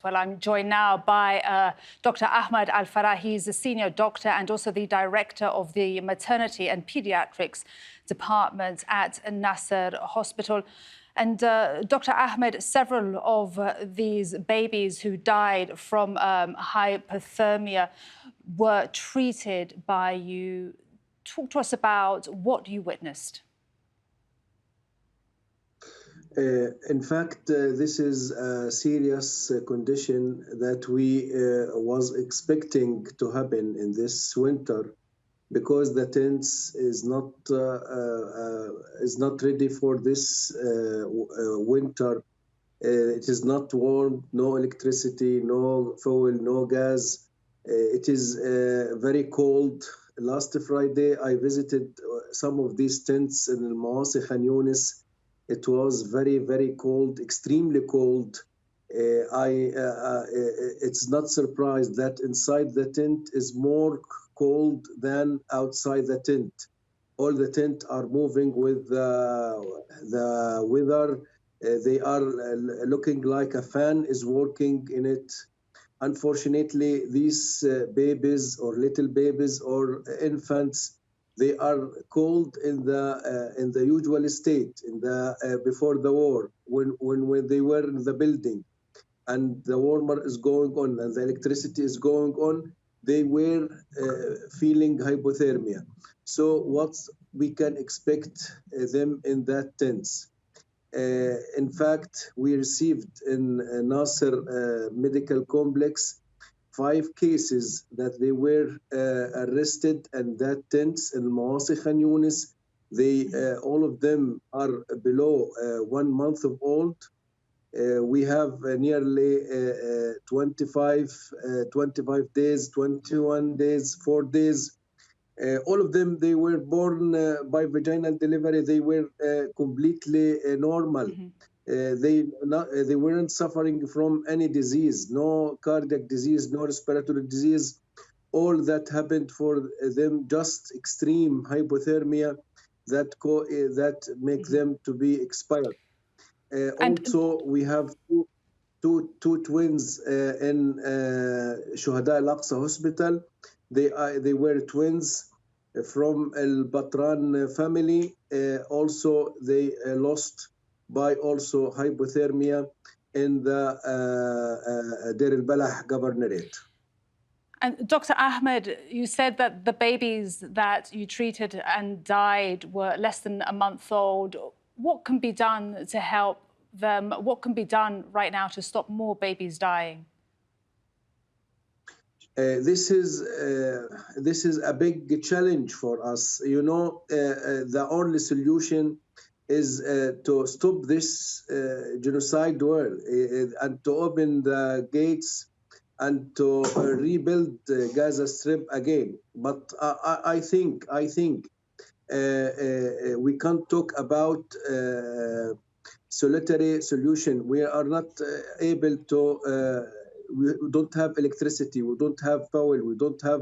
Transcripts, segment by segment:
Well, I'm joined now by Dr. Ahmad Al-Fara. He's a senior doctor and also the director of the Maternity and Paediatrics department at Nasser Hospital. And Dr. Ahmed, several of these babies who died from hypothermia were treated by you. Talk to us about what you witnessed. In fact, this is a serious condition that we was expecting to happen in this winter, because the tents is not ready for this winter. It is not warm, no electricity, no fuel, no gas. It is very cold. Last Friday, I visited some of these tents in al-Mawas, Khan Yunis. It was very, very cold, extremely cold. It's not surprised that inside the tent is more cold than outside the tent. All the tent are moving with the weather. They are looking like a fan is working in it. Unfortunately, these babies or little babies or infants, they are cold in the usual state in the before the war, when they were in the building and the warmer is going on and the electricity is going on, they were feeling hypothermia. So what we can expect them in that tents. In fact, we received in Nasser Medical Complex 5 cases that they were arrested and that tents in al-Mawas Khan Yunis. They all of them are below 1 month of old. We have nearly 25 days, 21 days, 4 days. All of them, they were born by vaginal delivery. They were completely normal. They weren't suffering from any disease, no cardiac disease, no respiratory disease. All that happened for them, just extreme hypothermia that make them to be expired. Also, we have two twins in Shuhada Al-Aqsa Hospital. They were twins from Al-Batran family. Also, they lost by also hypothermia in the Deir al-Balah governorate. And Dr. Ahmed, you said that the babies that you treated and died were less than a month old. What can be done to help them? What can be done right now to stop more babies dying? This is a big challenge for us. You know, the only solution is to stop this genocide war and to open the gates and to rebuild Gaza Strip again. But I think we can't talk about solitary solution. We are not able to. We don't have electricity. We don't have fuel. We don't have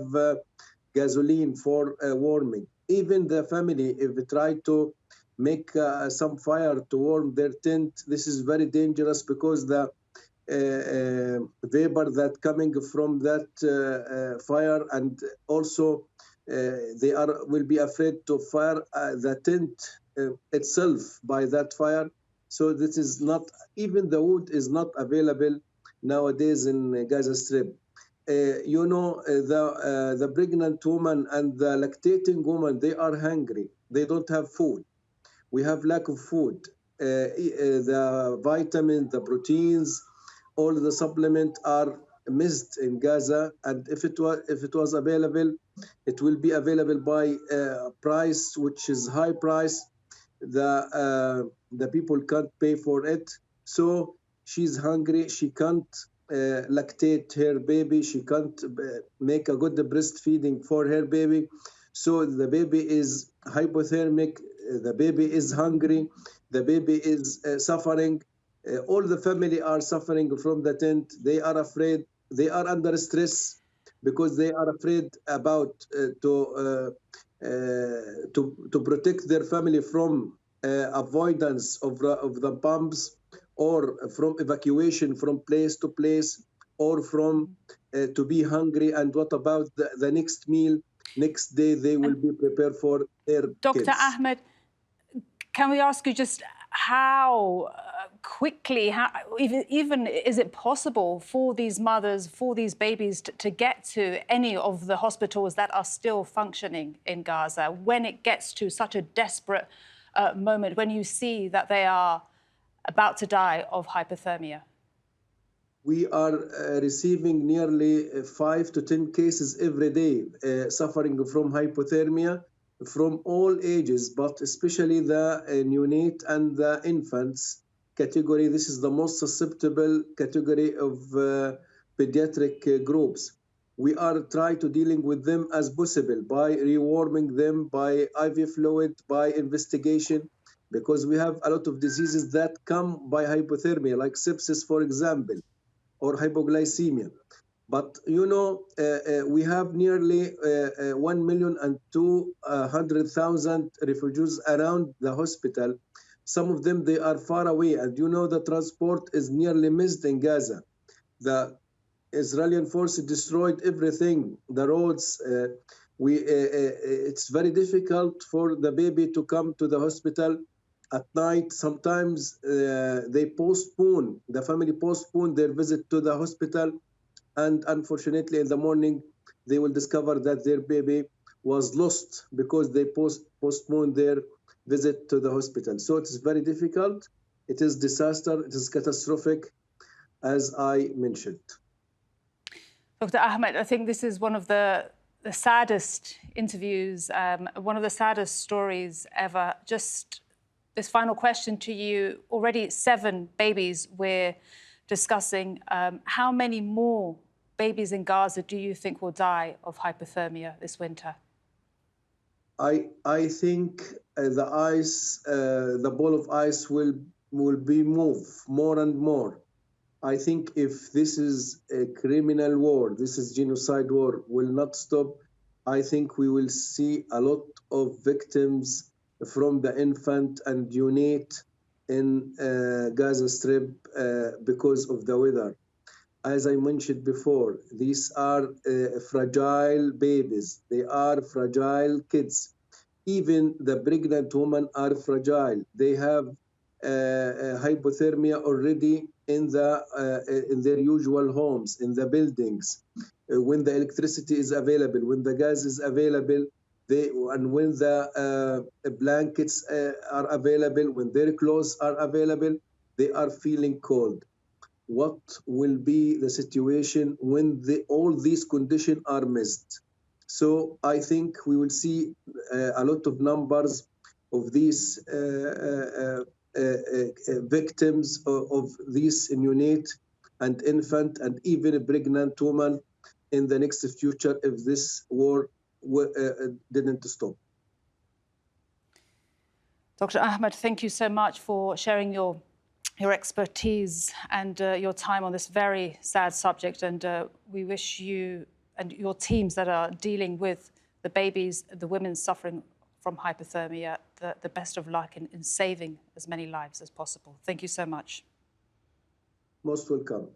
gasoline for warming. Even the family, if they try to make some fire to warm their tent, this is very dangerous because the vapor that coming from that fire, and also they will be afraid to fire the tent itself by that fire. So this is not, even the wood is not available nowadays in Gaza Strip. You know, the pregnant woman and the lactating woman, they are hungry. They don't have food. We have lack of food. The vitamins, the proteins, all the supplements are missed in Gaza. And if it was available, it will be available by a price which is high price. The people can't pay for it. So she's hungry. She can't lactate her baby. She can't make a good breastfeeding for her baby. So the baby is hypothermic. The baby is hungry. The baby is suffering. All the family are suffering from the tent. They are afraid. They are under stress because they are afraid about to protect their family from avoidance of the bombs or from evacuation from place to place, or from to be hungry. And what about the next meal? Next day, they will be prepared for their Dr. kids. Ahmed, can we ask you just how quickly, even is it possible for these mothers, for these babies to get to any of the hospitals that are still functioning in Gaza when it gets to such a desperate moment, when you see that they are about to die of hypothermia? We are receiving nearly 5 to 10 cases every day suffering from hypothermia from all ages, but especially the neonate and the infants category. This is the most susceptible category of pediatric groups. We are trying to dealing with them as possible by rewarming them, by IV fluid, by investigation, because we have a lot of diseases that come by hypothermia, like sepsis, for example, or hypoglycemia. But we have nearly 1,200,000 refugees around the hospital. Some of them, they are far away. And the transport is nearly missed in Gaza. The Israeli forces destroyed everything, the roads. It's very difficult for the baby to come to the hospital at night. Sometimes the family postpone their visit to the hospital, and unfortunately in the morning they will discover that their baby was lost because they postponed their visit to the hospital. So it is very difficult. It is disaster. It is catastrophic, as I mentioned. Dr. Ahmed, I think this is one of the saddest interviews, one of the saddest stories ever. Just this final question to you. Already 7 babies we're discussing. How many more babies in Gaza do you think will die of hypothermia this winter? I think the ball of ice will be moved more and more. I think if this is a criminal war, this is genocide war, will not stop, I think we will see a lot of victims from the infant and neonate in Gaza Strip because of the weather. As I mentioned before, these are fragile babies. They are fragile kids. Even the pregnant women are fragile. They have hypothermia already in their usual homes, in the buildings. When the electricity is available, when the gas is available, and when the blankets are available, when their clothes are available, they are feeling cold. What will be the situation when all these conditions are missed? So I think we will see a lot of numbers of these victims of these neonate and infant and even a pregnant woman in the next future if this war didn't stop. Dr. Ahmed, thank you so much for sharing your expertise and your time on this very sad subject. And we wish you and your teams that are dealing with the babies, the women suffering from hypothermia, the best of luck in saving as many lives as possible. Thank you so much. Most welcome.